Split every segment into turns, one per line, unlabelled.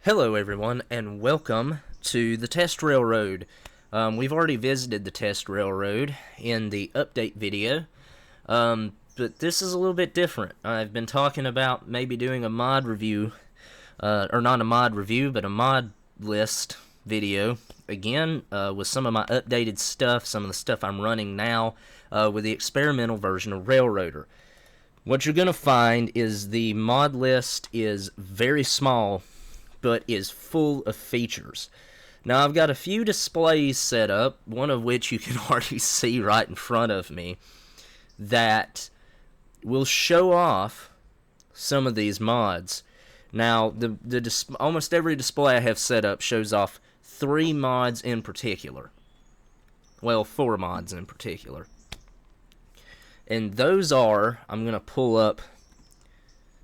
Hello everyone, and welcome to the test railroad. We've already visited the test railroad in the update video, but this is a little bit different. I've been talking about maybe doing a mod review, or not a mod review, but a mod list video, again, with some of my updated stuff, some of the stuff I'm running now, with the experimental version of Railroader. What you're going to find is the mod list is very small, but is full of features. Now I've got a few displays set up, one of which you can already see right in front of me, that will show off some of these mods. Now almost every display I have set up shows off 3 mods in particular. Well, 4 mods in particular. And those are, I'm going to pull up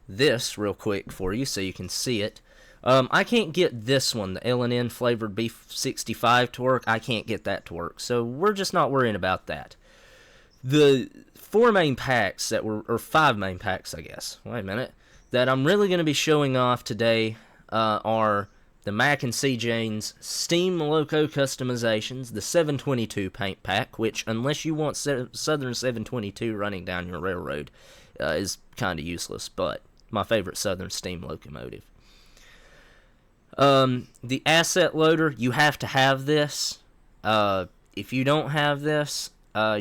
this real quick for you so you can see it. I can't get this one, the L&N flavored beef 65 to work. I can't get that to work, so we're just not worrying about that. The 4 main packs that were, or 5 main packs, I guess. Wait a minute. That I'm really going to be showing off today are the Mack and CJane's Steam Loco customizations, the 722 paint pack, which, unless you want Southern 722 running down your railroad, is kind of useless, but my favorite Southern steam locomotive. The asset loader, you have to have this. If you don't have this, I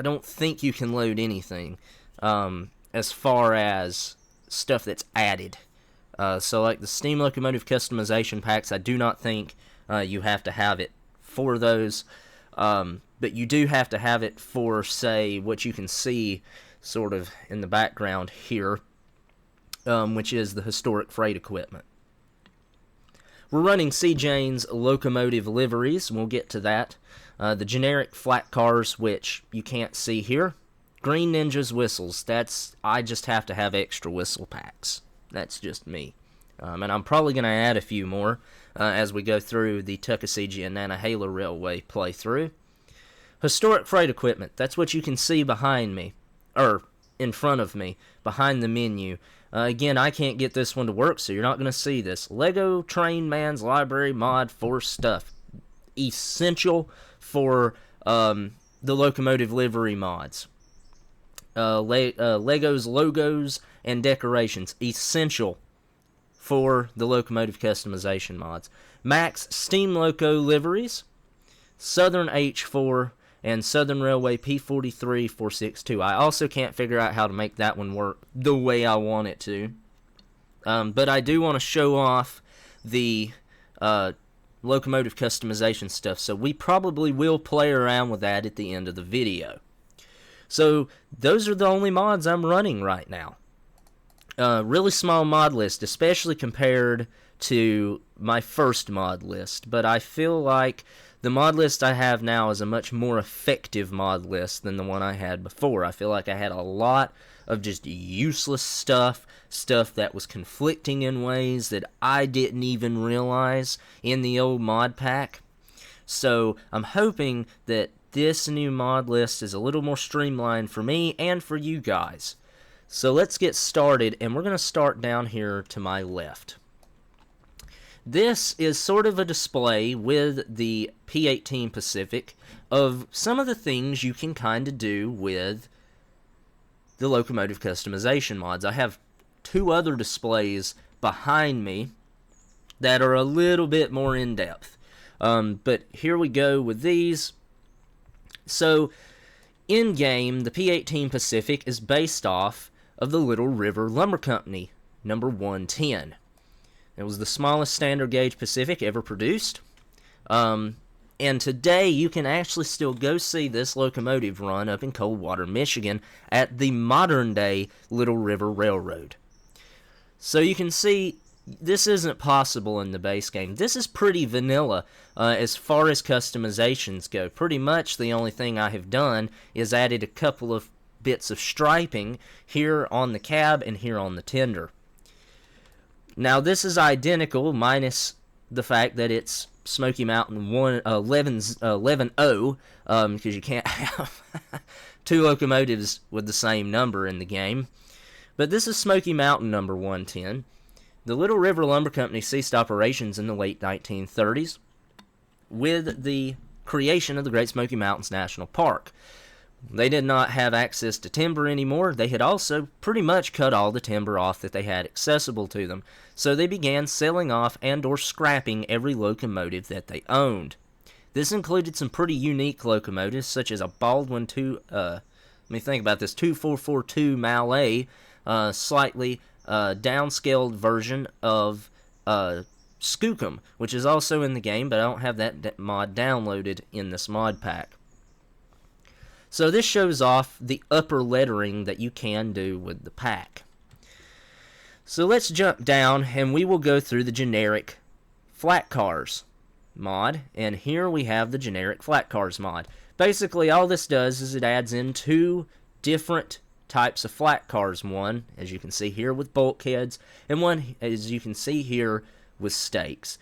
don't think you can load anything, as far as stuff that's added. So like the Steam Locomotive customization packs, I do not think, you have to have it for those. But you do have to have it for, say, what you can see sort of in the background here, which is the historic freight equipment. We're running CJane's Locomotive liveries, and we'll get to that. The generic flat cars, which you can't see here. Greenninja's whistles, I just have to have extra whistle packs. That's just me. And I'm probably going to add a few more as we go through the Tuckasegee and Nantahala Railway playthrough. Historic freight equipment, that's what you can see behind me, or in front of me, behind the menu. Again, I can't get this one to work, so you're not going to see this. Legotrainman's library mod for stuff. Essential for the locomotive livery mods. Lego's logos and decorations. Essential for the locomotive customization mods. Mack's Steam Loco liveries. Southern H4 and Southern Railway P43 462. I also can't figure out how to make that one work the way I want it to. But I do want to show off the locomotive customization stuff, so we probably will play around with that at the end of the video. So those are the only mods I'm running right now. Really small mod list, especially compared to my first mod list, but I feel like the mod list I have now is a much more effective mod list than the one I had before. I feel like I had a lot of just useless stuff that was conflicting in ways that I didn't even realize in the old mod pack. So I'm hoping that this new mod list is a little more streamlined for me and for you guys. So let's get started, and we're going to start down here to my left. This is sort of a display with the P18 Pacific of some of the things you can kind of do with the locomotive customization mods. I have 2 other displays behind me that are a little bit more in-depth. But here we go with these. So, in-game, the P18 Pacific is based off of the Little River Lumber Company, number 110. It was the smallest standard gauge Pacific ever produced. And today you can actually still go see this locomotive run up in Coldwater, Michigan at the modern day Little River Railroad. So you can see this isn't possible in the base game. This is pretty vanilla as far as customizations go. Pretty much the only thing I have done is added a couple of bits of striping here on the cab and here on the tender. Now, this is identical, minus the fact that it's Smoky Mountain 11-0, because you can't have 2 locomotives with the same number in the game. But this is Smoky Mountain number 110. The Little River Lumber Company ceased operations in the late 1930s with the creation of the Great Smoky Mountains National Park. They did not have access to timber anymore. They had also pretty much cut all the timber off that they had accessible to them. So they began selling off and or scrapping every locomotive that they owned. This included some pretty unique locomotives, such as a Baldwin 2442 Mallet, slightly downscaled version of Skookum, which is also in the game, but I don't have that mod downloaded in this mod pack. So this shows off the upper lettering that you can do with the pack. So let's jump down and we will go through the generic flat cars mod, and here we have the generic flat cars mod. Basically all this does is it adds in two different types of flat cars, one as you can see here with bulkheads and one as you can see here with stakes.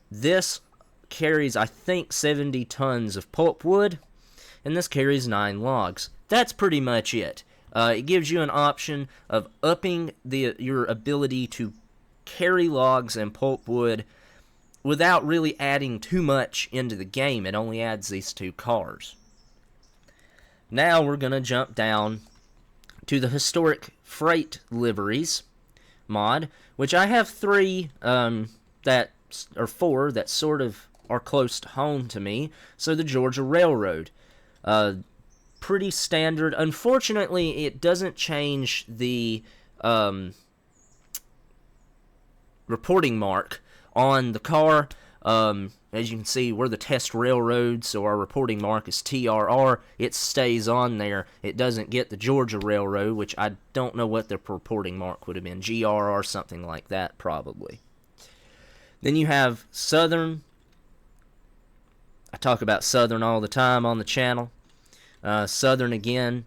This carries I think 70 tons of pulpwood, and this carries 9 logs. That's pretty much it. It gives you an option of upping your ability to carry logs and pulpwood without really adding too much into the game. It only adds these 2 cars. Now we're going to jump down to the historic freight liveries mod, which I have 3 4 that sort of are close to home to me. So the Georgia Railroad. Pretty standard. Unfortunately, it doesn't change the reporting mark on the car. As you can see, we're the test railroad, so our reporting mark is TRR. It stays on there. It doesn't get the Georgia Railroad, which I don't know what their reporting mark would have been. GRR, something like that, probably. Then you have Southern. I talk about Southern all the time on the channel. Southern again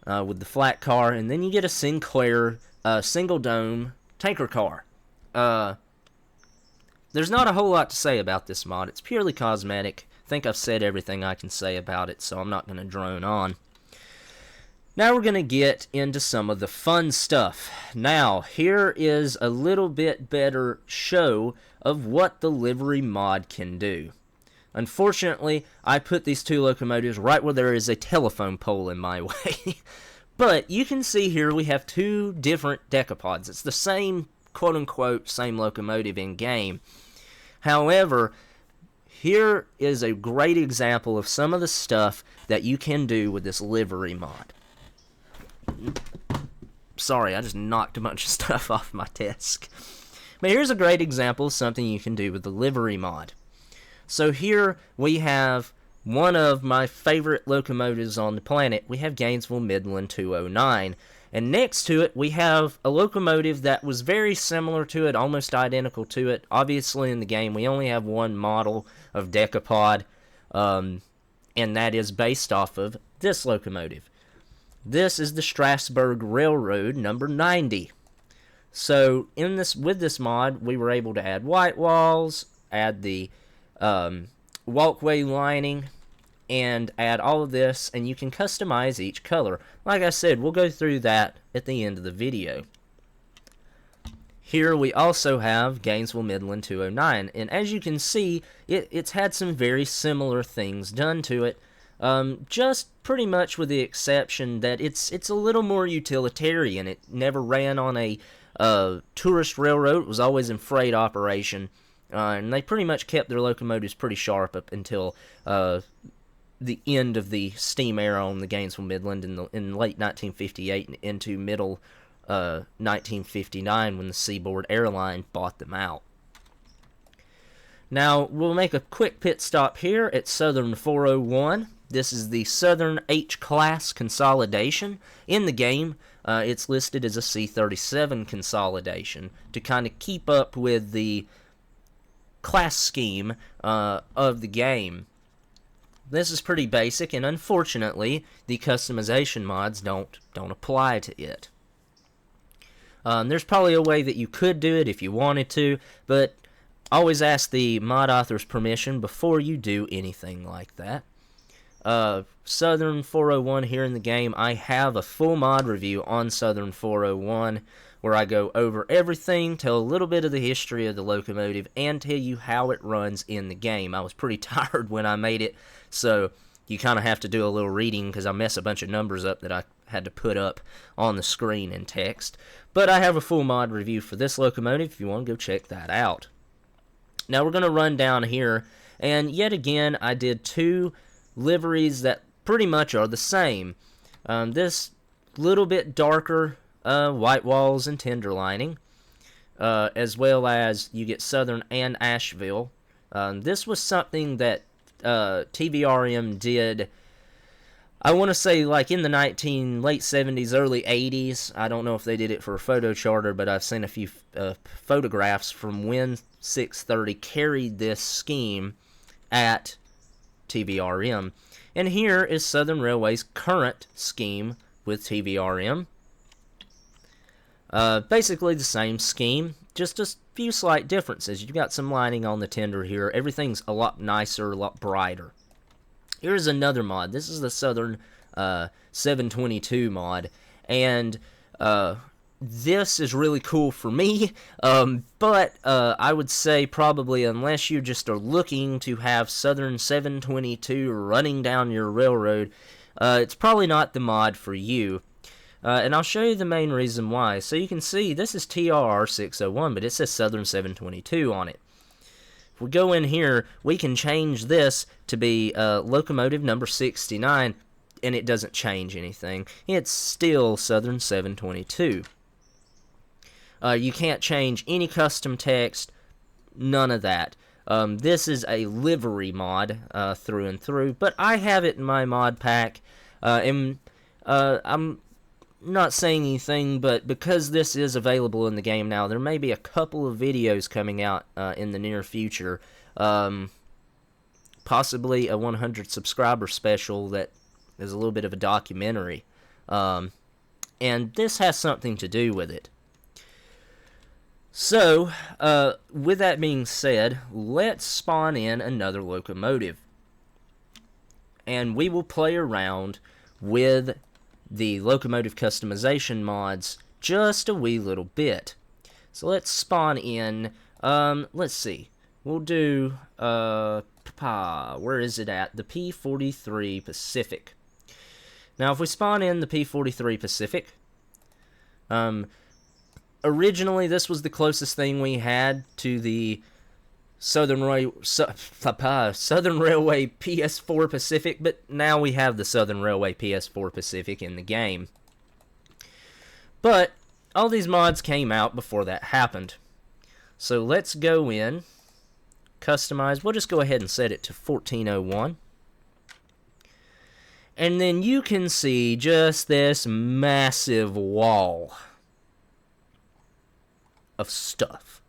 with the flat car, and then you get a Sinclair single dome tanker car. There's not a whole lot to say about this mod. It's purely cosmetic. I think I've said everything I can say about it, so I'm not going to drone on. Now we're going to get into some of the fun stuff. Now, here is a little bit better show of what the livery mod can do. Unfortunately, I put these 2 locomotives right where there is a telephone pole in my way. But you can see here we have 2 different decapods. It's the same, quote-unquote, same locomotive in game. However, here is a great example of some of the stuff that you can do with this livery mod. Sorry, I just knocked a bunch of stuff off my desk. But here's a great example of something you can do with the livery mod. So here we have one of my favorite locomotives on the planet. We have Gainesville Midland 209. And next to it, we have a locomotive that was very similar to it, almost identical to it. Obviously, in the game, we only have one model of decapod, and that is based off of this locomotive. This is the Strasburg Railroad number 90. So with this mod, we were able to add white walls, add the walkway lining, and add all of this, and you can customize each color. Like I said, we'll go through that at the end of the video. Here we also have Gainesville Midland 209, and as you can see, it's had some very similar things done to it, just pretty much with the exception that it's a little more utilitarian. It never ran on a tourist railroad. It was always in freight operation, and they pretty much kept their locomotives pretty sharp up until the end of the steam era on the Gainesville Midland in late 1958 and into middle 1959 when the Seaboard Airline bought them out. Now, we'll make a quick pit stop here at Southern 401. This is the Southern H-Class consolidation. In the game, it's listed as a C37 consolidation to kind of keep up with the class scheme of the game. This is pretty basic, and unfortunately, the customization mods don't apply to it. There's probably a way that you could do it if you wanted to, but always ask the mod author's permission before you do anything like that. Southern 401 here in the game, I have a full mod review on Southern 401 where I go over everything, tell a little bit of the history of the locomotive, and tell you how it runs in the game. I was pretty tired when I made it, so you kind of have to do a little reading because I mess a bunch of numbers up that I had to put up on the screen in text. But I have a full mod review for this locomotive if you want to go check that out. Now we're going to run down here, and yet again I did 2 liveries that pretty much are the same. This little bit darker white walls and tender lining, as well as you get Southern and Asheville. This was something that TVRM did, I want to say, like in the late 70s, early 80s. I don't know if they did it for a photo charter, but I've seen a few photographs from when 630 carried this scheme at TVRM. And here is Southern Railway's current scheme with TVRM. Basically the same scheme, just a few slight differences. You've got some lining on the tender here. Everything's a lot nicer, a lot brighter. Here's another mod. This is the Southern 722 mod, and this is really cool for me, but I would say probably unless you just are looking to have Southern 722 running down your railroad, it's probably not the mod for you. And I'll show you the main reason why. So you can see this is TRR 601, but it says Southern 722 on it. If we go in here, we can change this to be locomotive number 69, and it doesn't change anything. It's still Southern 722. You can't change any custom text, none of that. This is a livery mod through and through, but I have it in my mod pack, and I'm not saying anything, but because this is available in the game now, there may be a couple of videos coming out in the near future, possibly a 100 subscriber special that is a little bit of a documentary, and this has something to do with it. So, with that being said, let's spawn in another locomotive, and we will play around with the locomotive customization mods just a wee little bit. So let's spawn in, let's see, we'll do, where is it at? The P43 Pacific. Now if we spawn in the P43 Pacific, originally this was the closest thing we had to the Southern Railway PS4 Pacific, but now we have the Southern Railway PS4 Pacific in the game. But all these mods came out before that happened. So let's go in, customize. We'll just go ahead and set it to 1401. And then you can see just this massive wall of stuff.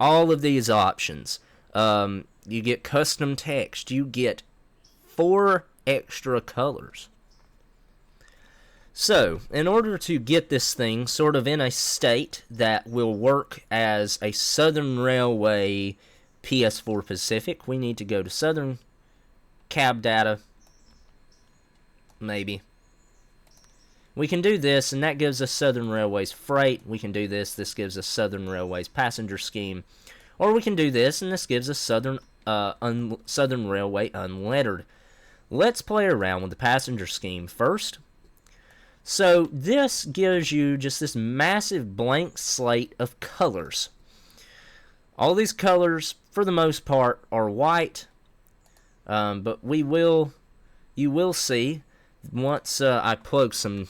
All of these options. You get custom text. You get 4 extra colors. So, in order to get this thing sort of in a state that will work as a Southern Railway PS4 Pacific, we need to go to Southern Cab Data. Maybe. We can do this, and that gives us Southern Railway's freight. We can do this. This gives us Southern Railway's passenger scheme. Or we can do this, and this gives us Southern Railway unlettered. Let's play around with the passenger scheme first. So this gives you just this massive blank slate of colors. All these colors, for the most part, are white. But you will see once I plug some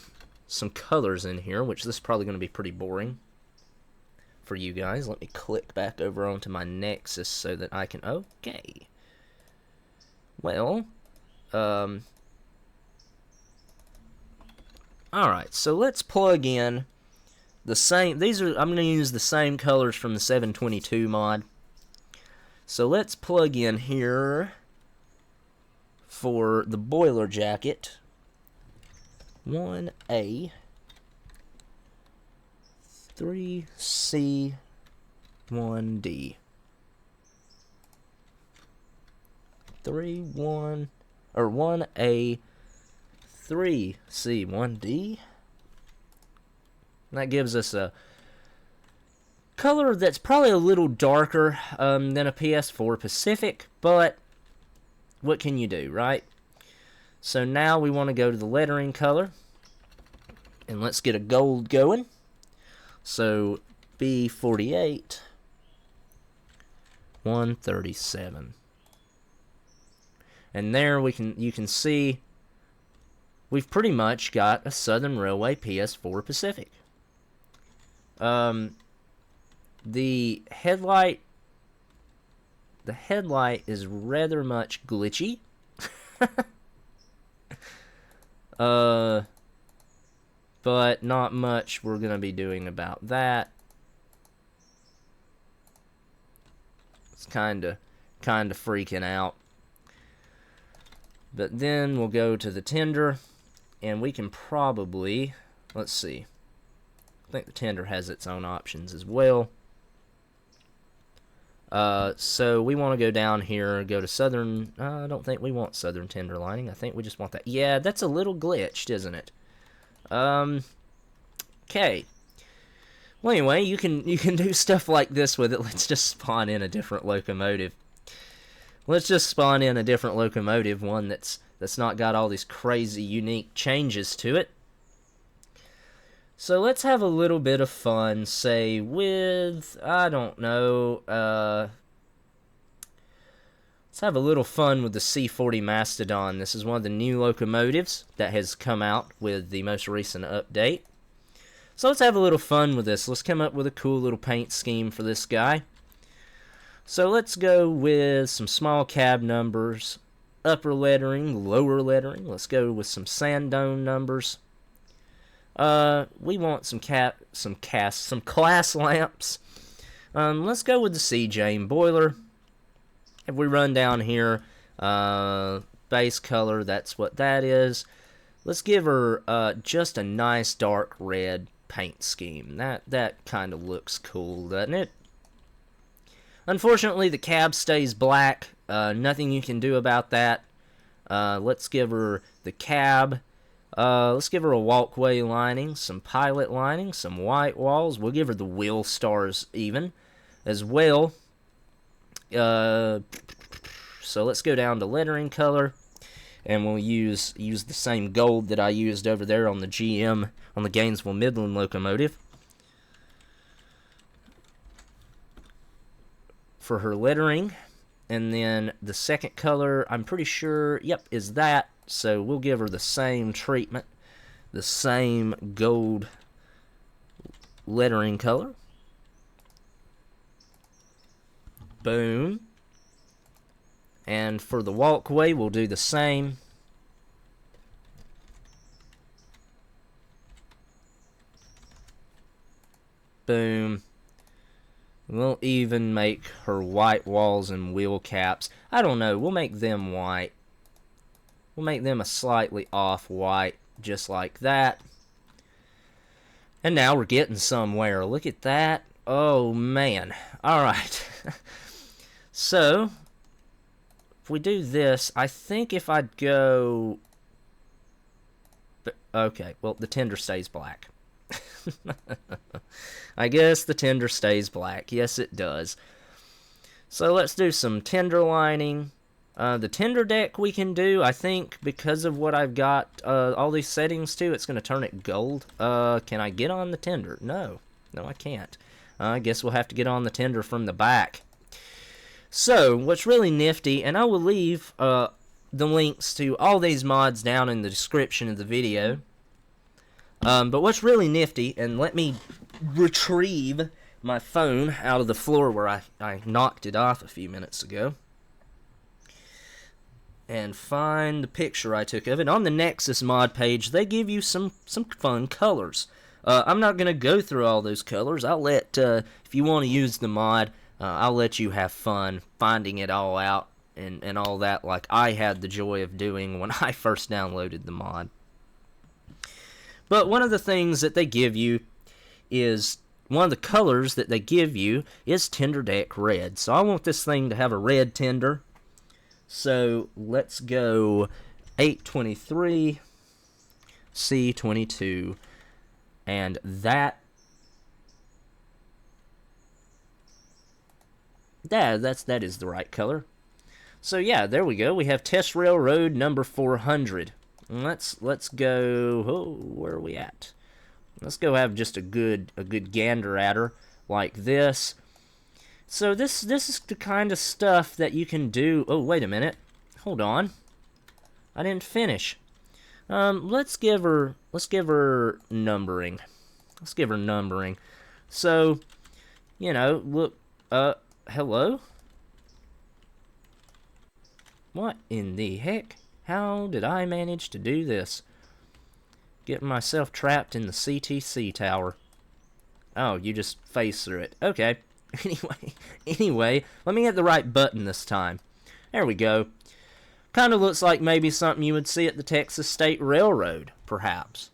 colors in here, which this is probably going to be pretty boring for you guys. Let me click back over onto my Nexus so that I can... Okay. Well, alright, so let's plug in the same... I'm going to use the same colors from the 722 mod. So let's plug in here for the boiler jacket. 1A, 3C, 1D. 1A, 3C, 1D. That gives us a color that's probably a little darker than a PS4 Pacific, but what can you do, right? So now we want to go to the lettering color, and let's get a gold going. So B48 137, and there you can see we've pretty much got a Southern Railway PS4 Pacific. The headlight is rather much glitchy. But not much we're gonna be doing about that. It's kinda freaking out. But then we'll go to the tender, and we can probably, let's see, I think the tender has its own options as well. So we want to go down here, go to Southern. I don't think we want Southern tender lining. I think we just want that. Yeah, that's a little glitched, isn't it? Okay. Well, anyway, you can do stuff like this with it. Let's just spawn in a different locomotive. Let's just spawn in a different locomotive, one that's not got all these crazy unique changes to it. So let's have a little bit of fun, say, with, I don't know, let's have a little fun with the C40 Mastodon. This is one of the new locomotives that has come out with the most recent update. So let's have a little fun with this. Let's come up with a cool little paint scheme for this guy. So let's go with some small cab numbers, upper lettering, lower lettering. Let's go with some sandone numbers. We want some class lamps. Let's go with the CJane boiler. If we run down here, base color, that's what that is. Let's give her just a nice dark red paint scheme. That kind of looks cool, doesn't it? Unfortunately, the cab stays black. Nothing you can do about that. Let's give her the cab. Let's give her a walkway lining, some pilot lining, some white walls. We'll give her the wheel stars even as well. So let's go down to lettering color, and we'll use the same gold that I used over there on the GM, on the Gainesville Midland locomotive for her lettering. And then the second color, I'm pretty sure, yep, is that. So we'll give her the same treatment, the same gold lettering color. Boom. And for the walkway, we'll do the same. Boom. We'll even make her white walls and wheel caps. I don't know, we'll make them white. We'll make them a slightly off-white, just like that. And now we're getting somewhere. Look at that. Oh, man. Alright. So, if we do this, I think if I'd go... Okay, well, the tender stays black. I guess the tender stays black. Yes, it does. So let's do some tender lining. The tender deck we can do, I think, because of what I've got all these settings to, it's going to turn it gold. Can I get on the tender? No. No, I can't. I guess we'll have to get on the tender from the back. So, what's really nifty, and I will leave the links to all these mods down in the description of the video. But what's really nifty, and let me retrieve my phone out of the floor where I knocked it off a few minutes ago. And find the picture I took of it. On the Nexus mod page, they give you some fun colors. I'm not going to go through all those colors. I'll let, if you want to use the mod, I'll let you have fun finding it all out and all that, like I had the joy of doing when I first downloaded the mod. But one of the things that they give you is, one of the colors that they give you is Tender Deck Red. So I want this thing to have a red tender. So let's go 823 C22, and that That is the right color. So yeah, there we go. We have Test Railroad number 400. Let's go. Oh, where are we at? Let's go have just a good gander at her like this. So this is the kind of stuff that you can do. Oh, wait a minute. Hold on. I didn't finish. Let's give her numbering. Let's give her numbering. So, you know, look, hello? What in the heck? How did I manage to do this? Getting myself trapped in the CTC tower. Oh, you just phased through it. Okay. Anyway, let me hit the right button this time. There we go. Kind of looks like maybe something you would see at the Texas State Railroad, perhaps.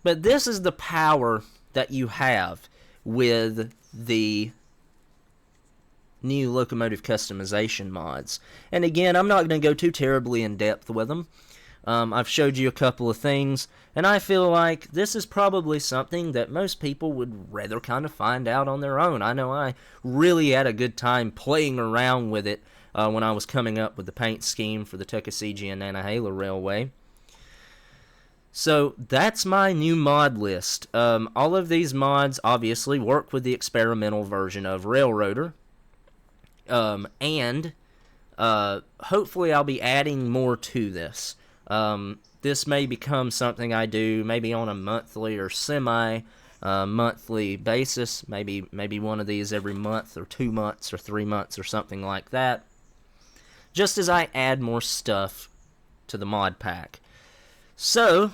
But this is the power that you have with the new locomotive customization mods. And again, I'm not going to go too terribly in depth with them. I've showed you a couple of things, and I feel like this is probably something that most people would rather kind of find out on their own. I know I really had a good time playing around with it when I was coming up with the paint scheme for the Tuckasegee and Nantahala Railway. So that's my new mod list. All of these mods obviously work with the experimental version of Railroader. And hopefully I'll be adding more to this. This may become something I do maybe on a monthly or semi-monthly basis. Maybe one of these every month or 2 months or 3 months or something like that. Just as I add more stuff to the mod pack. So,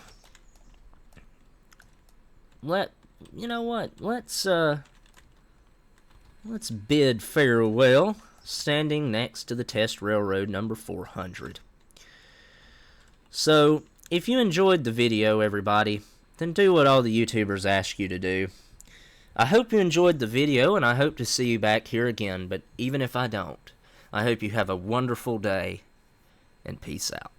you know what? Let's bid farewell, standing next to the Test Railroad number 400. So, if you enjoyed the video, everybody, then do what all the YouTubers ask you to do. I hope you enjoyed the video, and I hope to see you back here again, but even if I don't, I hope you have a wonderful day, and peace out.